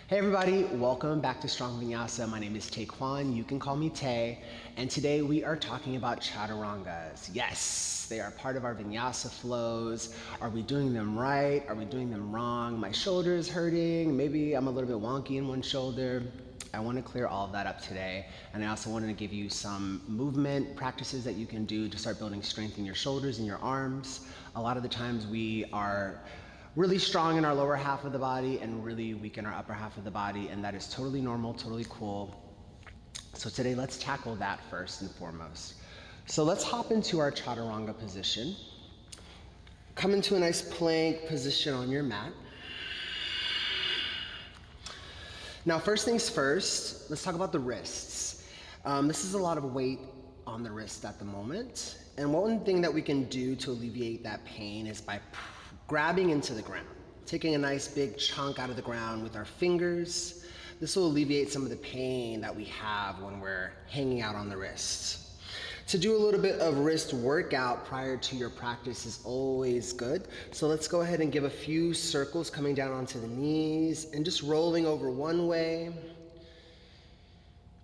Hey everybody, welcome back to Strong Vinyasa. My name is TeQuan, you can call me Tay, and today we are talking about Chaturangas. Yes, they are part of our Vinyasa flows. Are we doing them right? Are we doing them wrong? My shoulder is hurting, maybe I'm a little bit wonky in one shoulder. I want to clear all of that up today, and I also wanted to give you some movement practices that you can do to start building strength in your shoulders and your arms. A lot of the times we are really strong in our lower half of the body and really weak in our upper half of the body, and that is totally normal, totally cool. So today let's tackle that first and foremost. So let's hop into our Chaturanga position. Come into a nice plank position on your mat. Now first things first, let's talk about the wrists. This is a lot of weight on the wrist at the moment, and one thing that we can do to alleviate that pain is by grabbing into the ground, taking a nice big chunk out of the ground with our fingers. This will alleviate some of the pain that we have when we're hanging out on the wrists. To do a little bit of wrist workout prior to your practice is always good. So let's go ahead and give a few circles coming down onto the knees and just rolling over one way,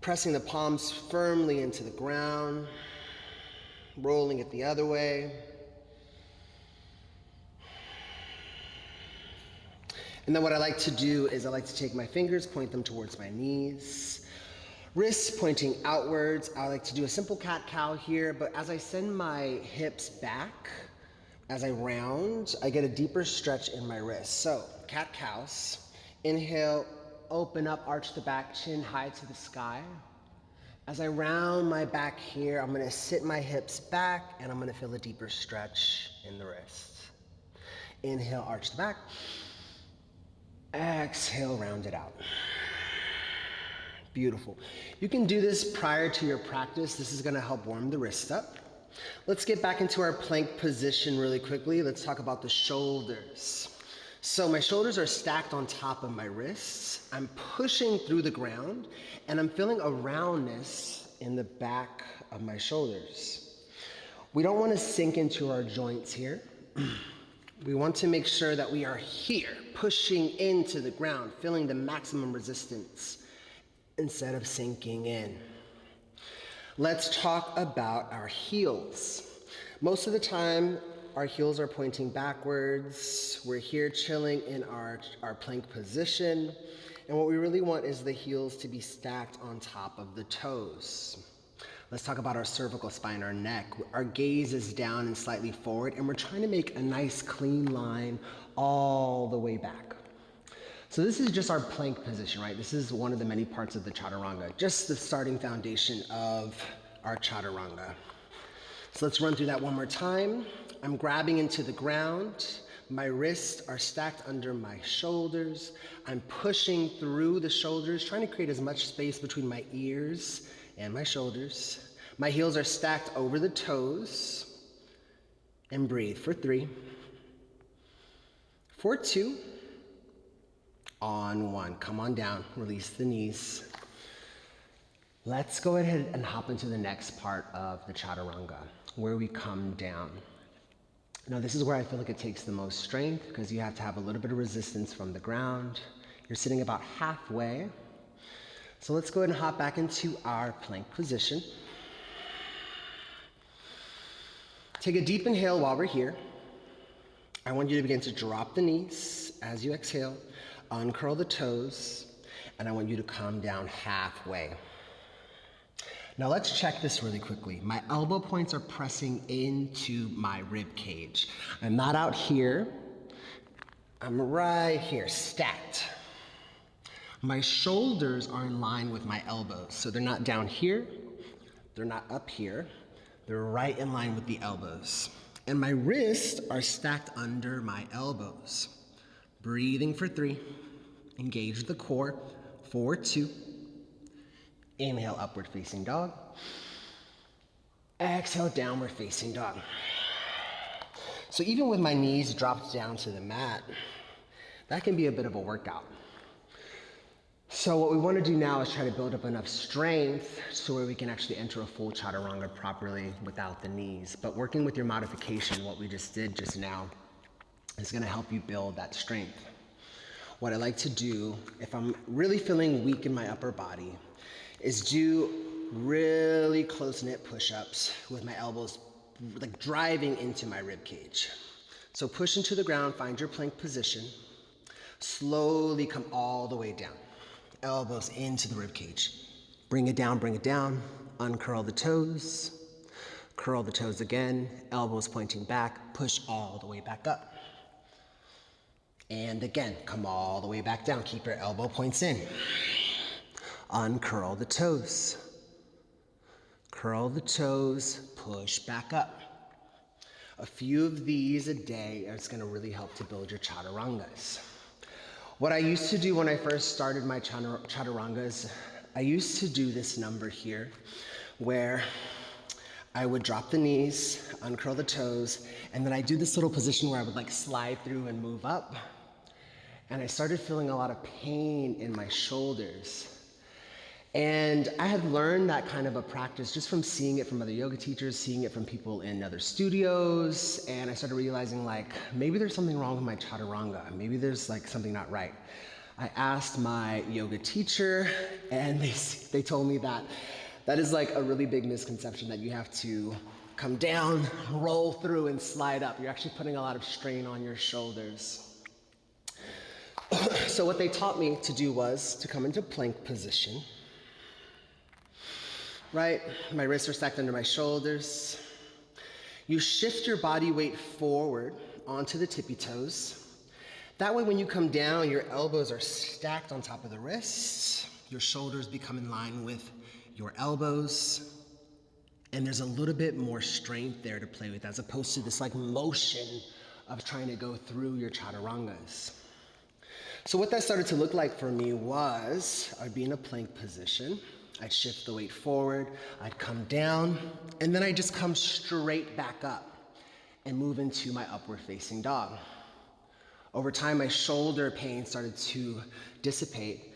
pressing the palms firmly into the ground, rolling it the other way. And then what I like to do is I like to take my fingers, point them towards my knees, wrists pointing outwards. I like to do a simple cat-cow here, but as I send my hips back, as I round, I get a deeper stretch in my wrists. So, cat-cows. Inhale, open up, arch the back, chin high to the sky. As I round my back here, I'm gonna sit my hips back and I'm gonna feel a deeper stretch in the wrist. Inhale, arch the back. Exhale, round it out. Beautiful. You can do this prior to your practice. This is gonna help warm the wrist up. Let's get back into our plank position really quickly. Let's talk about the shoulders. So my shoulders are stacked on top of my wrists. I'm pushing through the ground and I'm feeling a roundness in the back of my shoulders. We don't wanna sink into our joints here. We want to make sure that we are here, pushing into the ground, feeling the maximum resistance instead of sinking in. Let's talk about our heels. Most of the time, our heels are pointing backwards. We're here chilling in our plank position. And what we really want is the heels to be stacked on top of the toes. Let's talk about our cervical spine, our neck. Our gaze is down and slightly forward, and we're trying to make a nice clean line all the way back. So this is just our plank position, right? This is one of the many parts of the Chaturanga, just the starting foundation of our Chaturanga. So let's run through that one more time. I'm grabbing into the ground. My wrists are stacked under my shoulders. I'm pushing through the shoulders, trying to create as much space between my ears and my shoulders. My heels are stacked over the toes. And breathe for 3, for 2, on 1. Come on down, release the knees. Let's go ahead and hop into the next part of the Chaturanga, where we come down. Now this is where I feel like it takes the most strength because you have to have a little bit of resistance from the ground. You're sitting about halfway. So let's go ahead and hop back into our plank position. Take a deep inhale while we're here. I want you to begin to drop the knees as you exhale, uncurl the toes, and I want you to come down halfway. Now let's check this really quickly. My elbow points are pressing into my rib cage. I'm not out here. I'm right here, stacked. My shoulders are in line with my elbows, so they're not down here, they're not up here, they're right in line with the elbows. And my wrists are stacked under my elbows. Breathing for 3, engage the core, for 2, inhale, upward facing dog, exhale, downward facing dog. So even with my knees dropped down to the mat, that can be a bit of a workout. So what we want to do now is try to build up enough strength so where we can actually enter a full Chaturanga properly without the knees. But working with your modification, what we just did just now, is going to help you build that strength. what I like to do if I'm really feeling weak in my upper body is do really close-knit push-ups with my elbows like driving into my rib cage. So push into the ground, find your plank position. Slowly come all the way down. Elbows into the rib cage. Bring it down, uncurl the toes. Curl the toes again, elbows pointing back, push all the way back up. And again, come all the way back down. Keep your elbow points in. Uncurl the toes. Curl the toes, push back up. A few of these a day is going to really help to build your chaturangas. What I used to do when I first started my chaturangas, I used to do this number here where I would drop the knees, uncurl the toes, and then I do this little position where I would like slide through and move up. And I started feeling a lot of pain in my shoulders. And I had learned that kind of a practice just from seeing it from other yoga teachers, seeing it from people in other studios, and I started realizing like, maybe there's something wrong with my chaturanga. Maybe there's like something not right. I asked my yoga teacher, and they told me that is like a really big misconception, that you have to come down, roll through, and slide up. You're actually putting a lot of strain on your shoulders. So what they taught me to do was to come into plank position. Right, my wrists are stacked under my shoulders. You shift your body weight forward onto the tippy toes. That way when you come down, your elbows are stacked on top of the wrists. Your shoulders become in line with your elbows. And there's a little bit more strength there to play with as opposed to this like motion of trying to go through your chaturangas. So what that started to look like for me was I'd be in a plank position. I'd shift the weight forward, I'd come down, and then I'd just come straight back up and move into my upward facing dog. Over time, my shoulder pain started to dissipate,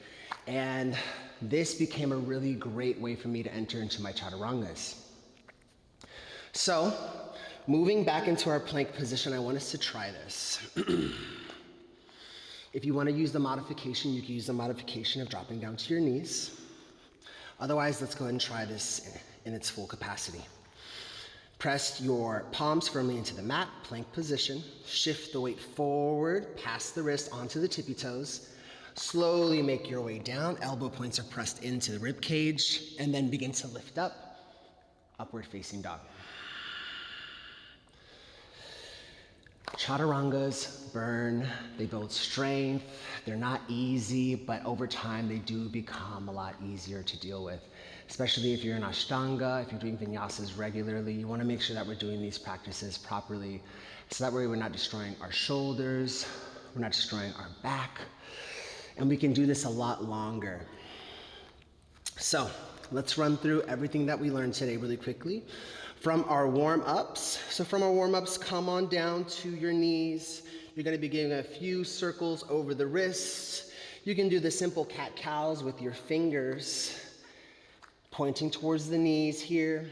and this became a really great way for me to enter into my chaturangas. So, moving back into our plank position, I want us to try this. If you want to use the modification, you can use the modification of dropping down to your knees. Otherwise, let's go ahead and try this in its full capacity. Press your palms firmly into the mat, plank position. Shift the weight forward, past the wrist onto the tippy toes. Slowly make your way down. Elbow points are pressed into the rib cage, and then begin to lift up, upward facing dog. Chaturangas burn, they build strength, they're not easy, but over time they do become a lot easier to deal with. Especially if you're in Ashtanga, if you're doing vinyasas regularly, you want to make sure that we're doing these practices properly so that way we're not destroying our shoulders, we're not destroying our back, and we can do this a lot longer. So let's run through everything that we learned today really quickly. From our warm-ups, come on down to your knees. You're going to be giving a few circles over the wrists. You can do the simple cat-cows with your fingers pointing towards the knees here.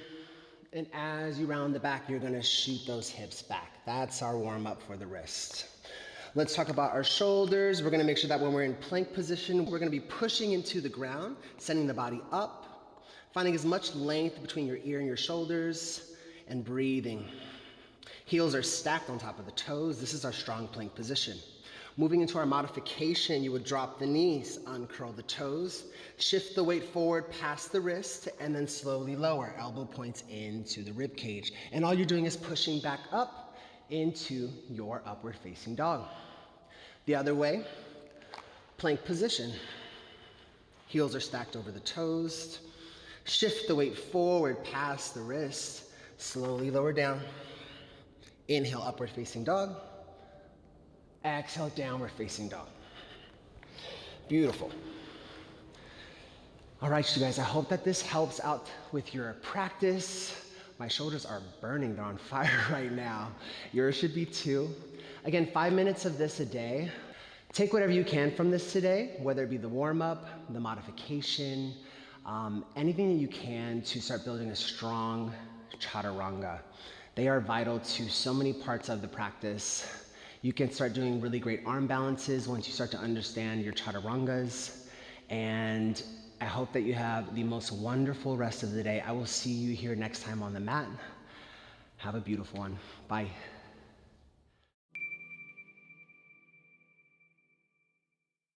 And as you round the back, you're going to shoot those hips back. That's our warm-up for the wrist. Let's talk about our shoulders. We're going to make sure that when we're in plank position, we're going to be pushing into the ground, sending the body up, finding as much length between your ear and your shoulders, and breathing. Heels are stacked on top of the toes. This is our strong plank position. Moving into our modification, you would drop the knees, uncurl the toes, shift the weight forward past the wrist, and then slowly lower. Elbow points into the rib cage. And all you're doing is pushing back up into your upward facing dog. The other way, plank position. Heels are stacked over the toes. Shift the weight forward past the wrist. Slowly lower down. Inhale, upward facing dog. Exhale, downward facing dog. Beautiful. All right, you guys, I hope that this helps out with your practice. My shoulders are burning, they're on fire right now. Yours should be too. Again, 5 minutes of this a day. Take whatever you can from this today, whether it be the warm-up, the modification, anything that you can to start building a strong chaturanga. They are vital to so many parts of the practice. You can start doing really great arm balances once you start to understand your Chaturangas. And I hope that you have the most wonderful rest of the day. I will see you here next time on the mat. Have a beautiful one. Bye.